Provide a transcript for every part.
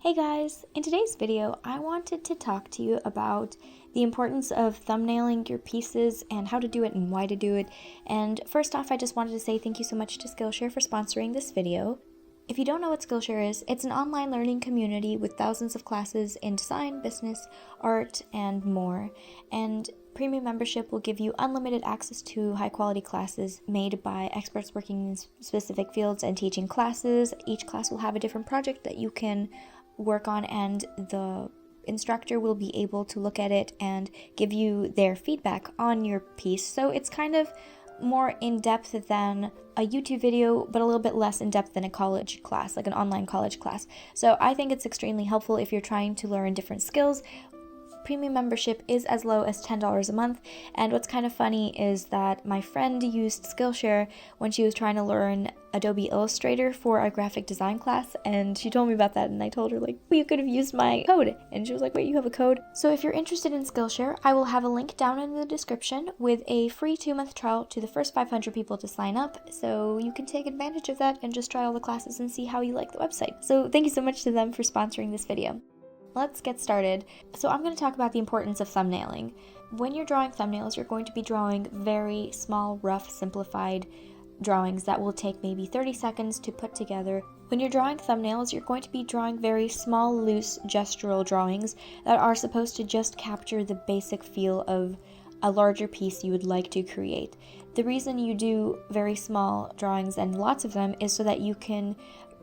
Hey guys, in today's video, I wanted to talk to you about the importance of thumbnailing your pieces and how to do it and why to do it. And first off, I just wanted to say thank you so much to Skillshare for sponsoring this video. If you don't know what Skillshare is, it's an online learning community with thousands of classes in design, business, art, and more. And premium membership will give you unlimited access to high-quality classes made by experts working in specific fields and teaching classes. Each class will have a different project that you can work on, and the instructor will be able to look at it and give you their feedback on your piece. So it's kind of more in-depth than a YouTube video, but a little bit less in-depth than a college class, like an online college class. So I think it's extremely helpful if you're trying to learn different skills. Premium membership is as low as $10 a month, and what's kind of funny is that my friend used Skillshare when she was trying to learn Adobe Illustrator for a graphic design class, and she told me about that, and I told her, like, well, you could have used my code, and she was like, wait, you have a code? So if you're interested in Skillshare, I will have a link down in the description with a free 2-month trial to the first 500 people to sign up, so you can take advantage of that and just try all the classes and see how you like the website. So thank you so much to them for sponsoring this video. Let's get started. So I'm going to talk about the importance of thumbnailing. When you're drawing thumbnails, you're going to be drawing very small, rough, simplified drawings that will take maybe 30 seconds to put together. When you're drawing thumbnails, you're going to be drawing very small, loose, gestural drawings that are supposed to just capture the basic feel of a larger piece you would like to create. The reason you do very small drawings and lots of them is so that you can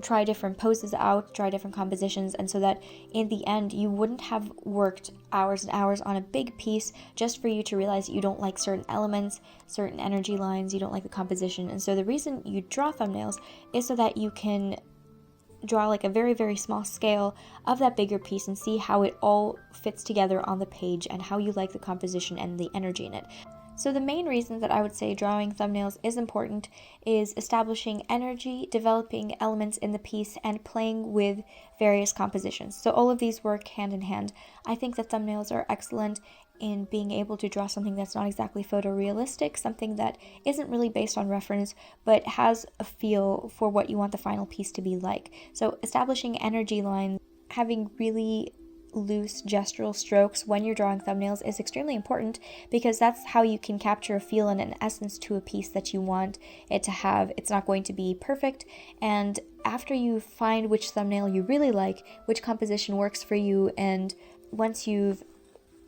try different poses out, try different compositions, and so that in the end you wouldn't have worked hours and hours on a big piece just for you to realize you don't like certain elements, certain energy lines, you don't like the composition. And so the reason you draw thumbnails is so that you can draw like a very, very small scale of that bigger piece and see how it all fits together on the page and how you like the composition and the energy in it. So the main reason that I would say drawing thumbnails is important is establishing energy, developing elements in the piece, and playing with various compositions. So all of these work hand in hand. I think that thumbnails are excellent in being able to draw something that's not exactly photorealistic, something that isn't really based on reference, but has a feel for what you want the final piece to be like. So establishing energy lines, having really loose gestural strokes when you're drawing thumbnails is extremely important, because that's how you can capture a feel and an essence to a piece that you want it to have. It's not going to be perfect, and after you find which thumbnail you really like, which composition works for you, and once you've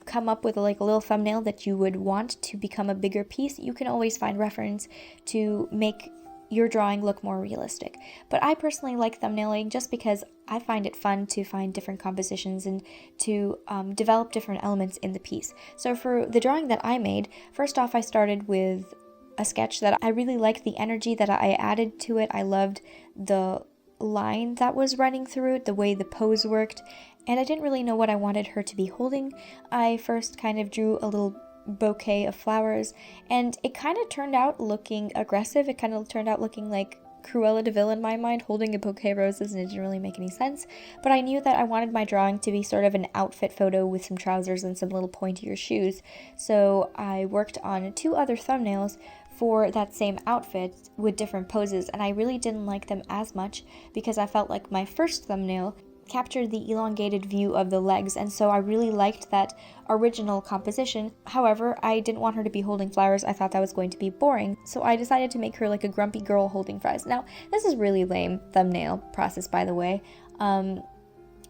come up with like a little thumbnail that you would want to become a bigger piece, you can always find reference to make your drawing look more realistic. But I personally like thumbnailing just because I find it fun to find different compositions and to develop different elements in the piece. So for the drawing that I made, first off I started with a sketch that I really liked the energy that I added to it. I loved the line that was running through it, the way the pose worked, and I didn't really know what I wanted her to be holding. I first kind of drew a little bouquet of flowers, and it kind of turned out looking aggressive. It kind of turned out looking like Cruella de Vil in my mind, holding a bouquet of roses, and it didn't really make any sense. But I knew that I wanted my drawing to be sort of an outfit photo with some trousers and some little pointier shoes. So I worked on 2 other thumbnails for that same outfit with different poses, and I really didn't like them as much because I felt like my first thumbnail captured the elongated view of the legs, and so I really liked that original composition. However, I didn't want her to be holding flowers. I thought that was going to be boring, so I decided to make her like a grumpy girl holding fries. Now, this is really lame thumbnail process, by the way. You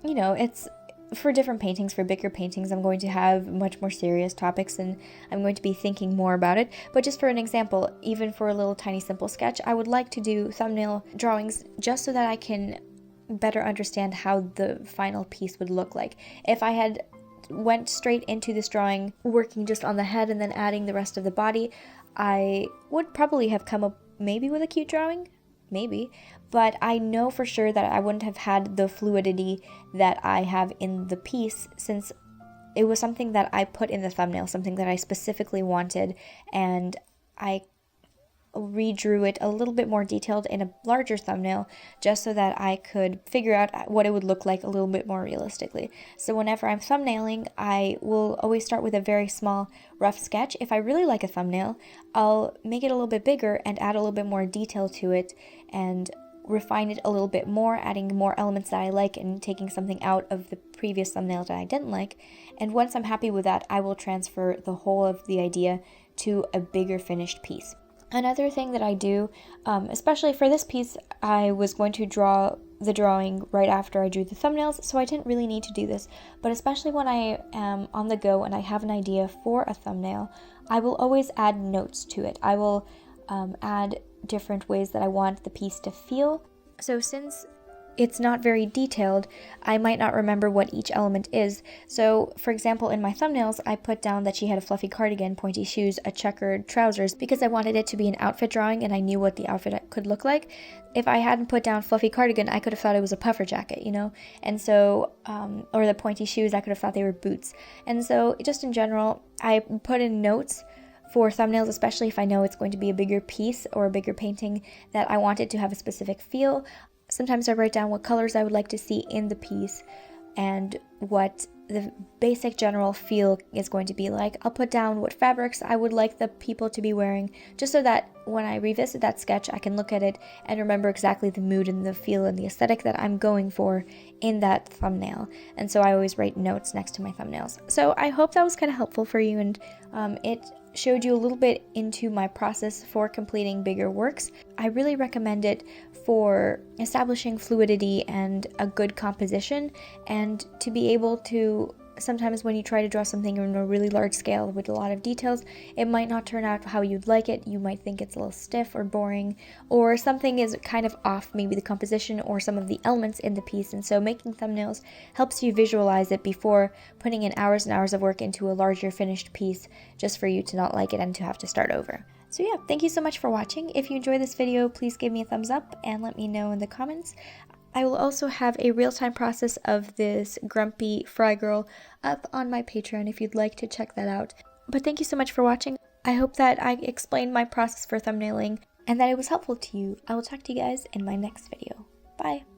know, it's for different paintings. For bigger paintings, I'm going to have much more serious topics and I'm going to be thinking more about it. But just for an example, even for a little tiny simple sketch, I would like to do thumbnail drawings just so that I can better understand how the final piece would look like. If I had went straight into this drawing working just on the head and then adding the rest of the body, I would probably have come up maybe with a cute drawing, maybe, but I know for sure that I wouldn't have had the fluidity that I have in the piece, since it was something that I put in the thumbnail, something that I specifically wanted, and I redrew it a little bit more detailed in a larger thumbnail just so that I could figure out what it would look like a little bit more realistically. So whenever I'm thumbnailing, I will always start with a very small rough sketch. If I really like a thumbnail, I'll make it a little bit bigger and add a little bit more detail to it and refine it a little bit more, adding more elements that I like and taking something out of the previous thumbnail that I didn't like. And once I'm happy with that, I will transfer the whole of the idea to a bigger finished piece. Another thing that I do, especially for this piece, I was going to draw the drawing right after I drew the thumbnails, so I didn't really need to do this. But especially when I am on the go and I have an idea for a thumbnail, I will always add notes to it. I will add different ways that I want the piece to feel. So since it's not very detailed, I might not remember what each element is. So, for example, in my thumbnails, I put down that she had a fluffy cardigan, pointy shoes, a checkered trousers, because I wanted it to be an outfit drawing and I knew what the outfit could look like. If I hadn't put down fluffy cardigan, I could have thought it was a puffer jacket, you know? And so, or the pointy shoes, I could have thought they were boots. And so, just in general, I put in notes for thumbnails, especially if I know it's going to be a bigger piece or a bigger painting, that I want it to have a specific feel. Sometimes I write down what colors I would like to see in the piece and what the basic general feel is going to be like. I'll put down what fabrics I would like the people to be wearing, just so that when I revisit that sketch, I can look at it and remember exactly the mood and the feel and the aesthetic that I'm going for in that thumbnail. And so I always write notes next to my thumbnails. So I hope that was kind of helpful for you, and it showed you a little bit into my process for completing bigger works. I really recommend it for establishing fluidity and a good composition, and to be able to, sometimes when you try to draw something on a really large scale with a lot of details, it might not turn out how you'd like it. You might think it's a little stiff or boring, or something is kind of off, maybe the composition or some of the elements in the piece. And so making thumbnails helps you visualize it before putting in hours and hours of work into a larger finished piece just for you to not like it and to have to start over. So yeah, thank you so much for watching. If you enjoyed this video, please give me a thumbs up and let me know in the comments. I will also have a real-time process of this grumpy fry girl up on my Patreon if you'd like to check that out. But thank you so much for watching. I hope that I explained my process for thumbnailing and that it was helpful to you. I will talk to you guys in my next video. Bye!